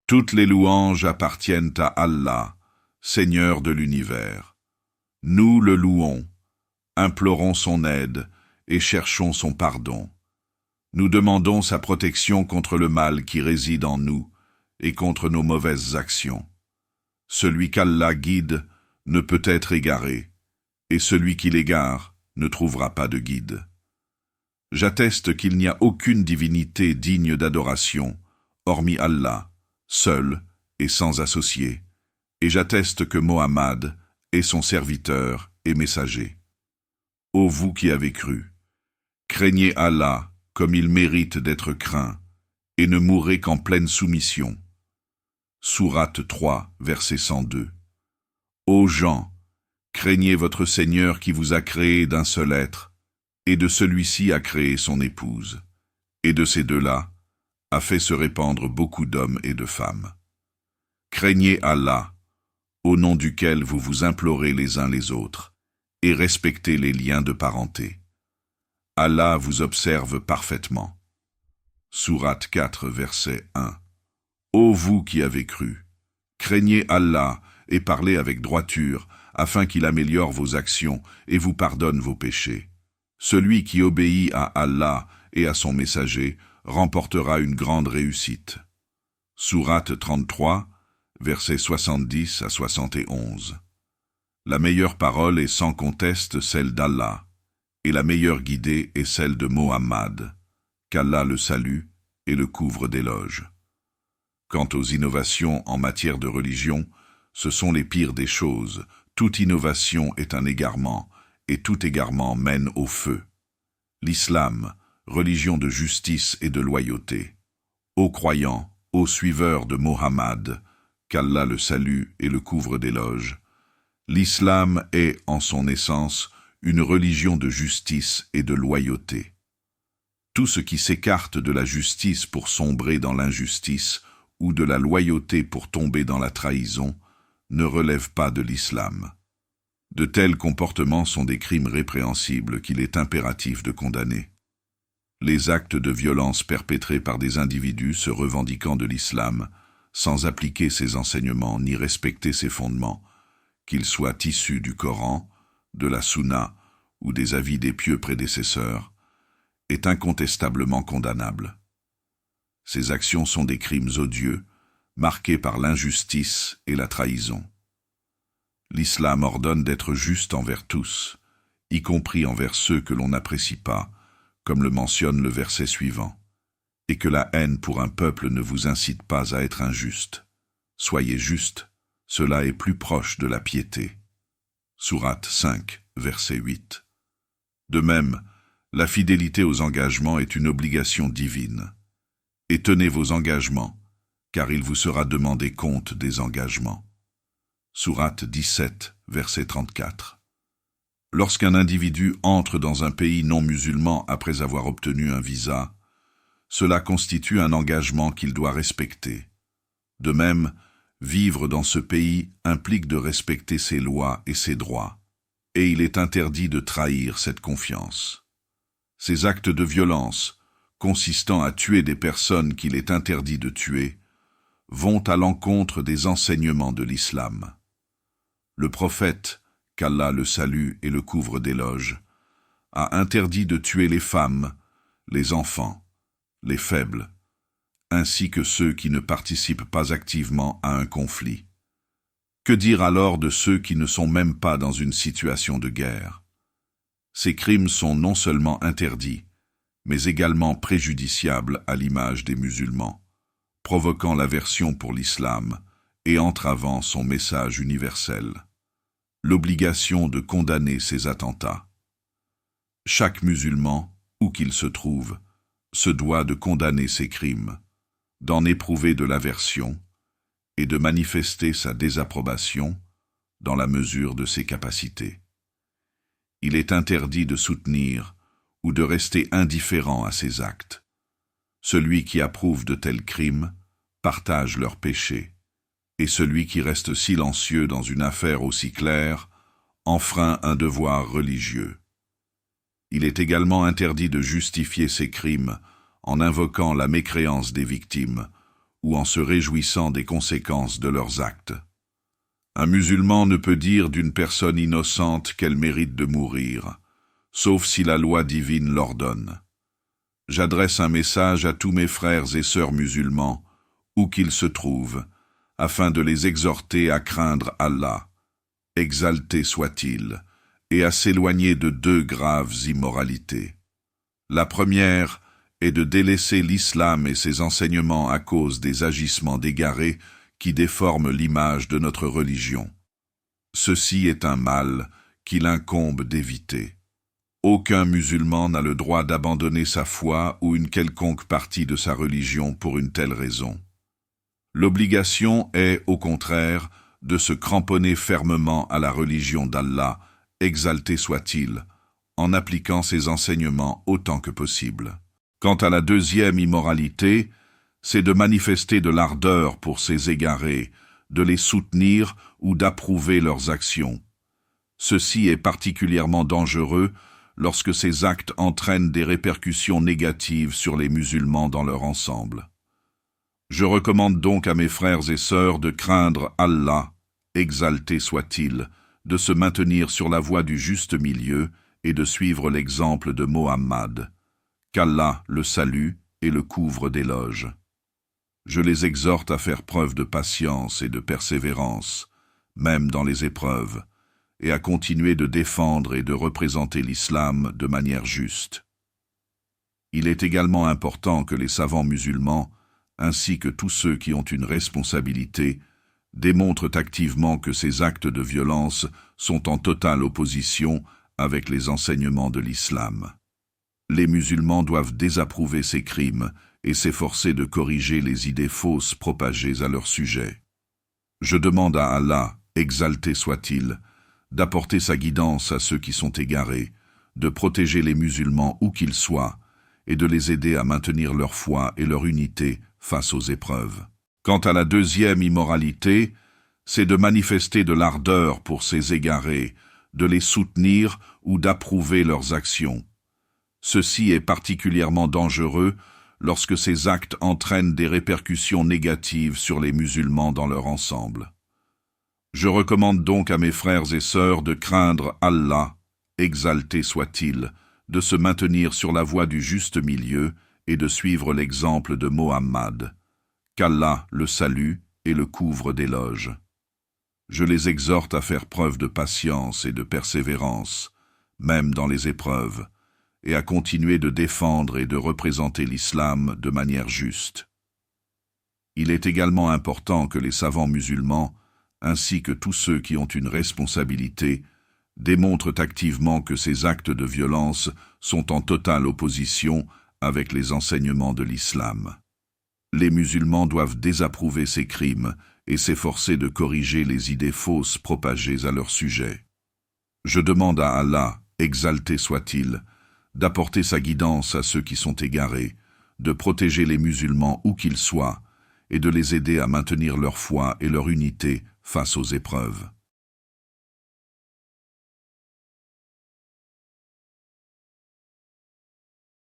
Toutes les louanges appartiennent à Allah, Seigneur de l'univers. Nous le louons, implorons son aide et cherchons son pardon. Nous demandons sa protection contre le mal qui réside en nous et contre nos mauvaises actions. Celui qu'Allah guide ne peut être égaré, et celui qui l'égare ne trouvera pas de guide. J'atteste qu'il n'y a aucune divinité digne d'adoration, hormis Allah, seul et sans associé, et j'atteste que Mohammed est son serviteur et messager. Ô vous qui avez cru, craignez Allah comme il mérite d'être craint, et ne mourrez qu'en pleine soumission. Sourate 3, verset 102. Ô gens, craignez votre Seigneur qui vous a créé d'un seul être, et de celui-ci a créé son épouse, et de ces deux-là a fait se répandre beaucoup d'hommes et de femmes. Craignez Allah, au nom duquel vous vous implorez les uns les autres, et respectez les liens de parenté. Allah vous observe parfaitement. Sourate 4, verset 1. Ô vous qui avez cru, craignez Allah et parlez avec droiture, afin qu'il améliore vos actions et vous pardonne vos péchés. Celui qui obéit à Allah et à son messager remportera une grande réussite. Sourate 33, versets 70 à 71. La meilleure parole est sans conteste celle d'Allah, et la meilleure guidée est celle de Mohammed, qu'Allah le salue et le couvre d'éloges. Quant aux innovations en matière de religion, ce sont les pires des choses. Toute innovation est un égarement, et tout égarement mène au feu. L'islam, religion de justice et de loyauté. Ô croyants, ô suiveurs de Mohammed, qu'Allah le salue et le couvre d'éloges, l'islam est, en son essence, une religion de justice et de loyauté. Tout ce qui s'écarte de la justice pour sombrer dans l'injustice ou de la loyauté pour tomber dans la trahison ne relève pas de l'islam. De tels comportements sont des crimes répréhensibles qu'il est impératif de condamner. Les actes de violence perpétrés par des individus se revendiquant de l'islam, sans appliquer ses enseignements ni respecter ses fondements, qu'ils soient issus du Coran, de la Sunna ou des avis des pieux prédécesseurs, est incontestablement condamnable. Ces actions sont des crimes odieux, marqués par l'injustice et la trahison. L'islam ordonne d'être juste envers tous, y compris envers ceux que l'on n'apprécie pas, comme le mentionne le verset suivant, et que la haine pour un peuple ne vous incite pas à être injuste. Soyez juste, cela est plus proche de la piété. Sourate 5, verset 8. De même, la fidélité aux engagements est une obligation divine. Et tenez vos engagements, car il vous sera demandé compte des engagements. Sourate 17, verset 34. Lorsqu'un individu entre dans un pays non musulman après avoir obtenu un visa, cela constitue un engagement qu'il doit respecter. De même, vivre dans ce pays implique de respecter ses lois et ses droits, et il est interdit de trahir cette confiance. Ces actes de violence, consistant à tuer des personnes qu'il est interdit de tuer, vont à l'encontre des enseignements de l'islam. Le prophète, qu'Allah le salue et le couvre d'éloges, a interdit de tuer les femmes, les enfants, les faibles, ainsi que ceux qui ne participent pas activement à un conflit. Que dire alors de ceux qui ne sont même pas dans une situation de guerre? Ces crimes sont non seulement interdits, mais également préjudiciables à l'image des musulmans, provoquant l'aversion pour l'islam et entravant son message universel. L'obligation de condamner ces attentats. Chaque musulman, où qu'il se trouve, se doit de condamner ces crimes, d'en éprouver de l'aversion et de manifester sa désapprobation dans la mesure de ses capacités. Il est interdit de soutenir ou de rester indifférent à ces actes. Celui qui approuve de tels crimes partage leurs péchés, et celui qui reste silencieux dans une affaire aussi claire enfreint un devoir religieux. Il est également interdit de justifier ces crimes en invoquant la mécréance des victimes ou en se réjouissant des conséquences de leurs actes. Un musulman ne peut dire d'une personne innocente qu'elle mérite de mourir, sauf si la loi divine l'ordonne. J'adresse un message à tous mes frères et sœurs musulmans, où qu'ils se trouvent, afin de les exhorter à craindre Allah, exalté soit-il, et à s'éloigner de deux graves immoralités. La première est de délaisser l'islam et ses enseignements à cause des agissements d'égarés qui déforment l'image de notre religion. Ceci est un mal qu'il incombe d'éviter. Aucun musulman n'a le droit d'abandonner sa foi ou une quelconque partie de sa religion pour une telle raison. L'obligation est, au contraire, de se cramponner fermement à la religion d'Allah, exalté soit-il, en appliquant ses enseignements autant que possible. Quant à la deuxième immoralité, c'est de manifester de l'ardeur pour ces égarés, de les soutenir ou d'approuver leurs actions. Ceci est particulièrement dangereux lorsque ces actes entraînent des répercussions négatives sur les musulmans dans leur ensemble. Je recommande donc à mes frères et sœurs de craindre Allah, exalté soit-il, de se maintenir sur la voie du juste milieu et de suivre l'exemple de Mohammed, qu'Allah le salue et le couvre d'éloges. Je les exhorte à faire preuve de patience et de persévérance, même dans les épreuves, et à continuer de défendre et de représenter l'islam de manière juste. Il est également important que les savants musulmans, ainsi que tous ceux qui ont une responsabilité, démontrent activement que ces actes de violence sont en totale opposition avec les enseignements de l'islam. Les musulmans doivent désapprouver ces crimes et s'efforcer de corriger les idées fausses propagées à leur sujet. Je demande à Allah, exalté soit-il, d'apporter sa guidance à ceux qui sont égarés, de protéger les musulmans où qu'ils soient, et de les aider à maintenir leur foi et leur unité face aux épreuves. Quant à la deuxième immoralité, c'est de manifester de l'ardeur pour ces égarés, de les soutenir ou d'approuver leurs actions. Ceci est particulièrement dangereux lorsque ces actes entraînent des répercussions négatives sur les musulmans dans leur ensemble. Je recommande donc à mes frères et sœurs de craindre Allah, exalté soit-il, de se maintenir sur la voie du juste milieu et de suivre l'exemple de Mohammed, qu'Allah le salue et le couvre d'éloges. Je les exhorte à faire preuve de patience et de persévérance, même dans les épreuves, et à continuer de défendre et de représenter l'islam de manière juste. Il est également important que les savants musulmans, ainsi que tous ceux qui ont une responsabilité, démontrent activement que ces actes de violence sont en totale opposition avec les enseignements de l'islam. Les musulmans doivent désapprouver ces crimes et s'efforcer de corriger les idées fausses propagées à leur sujet. Je demande à Allah, exalté soit-il, d'apporter sa guidance à ceux qui sont égarés, de protéger les musulmans où qu'ils soient, et de les aider à maintenir leur foi et leur unité face aux épreuves.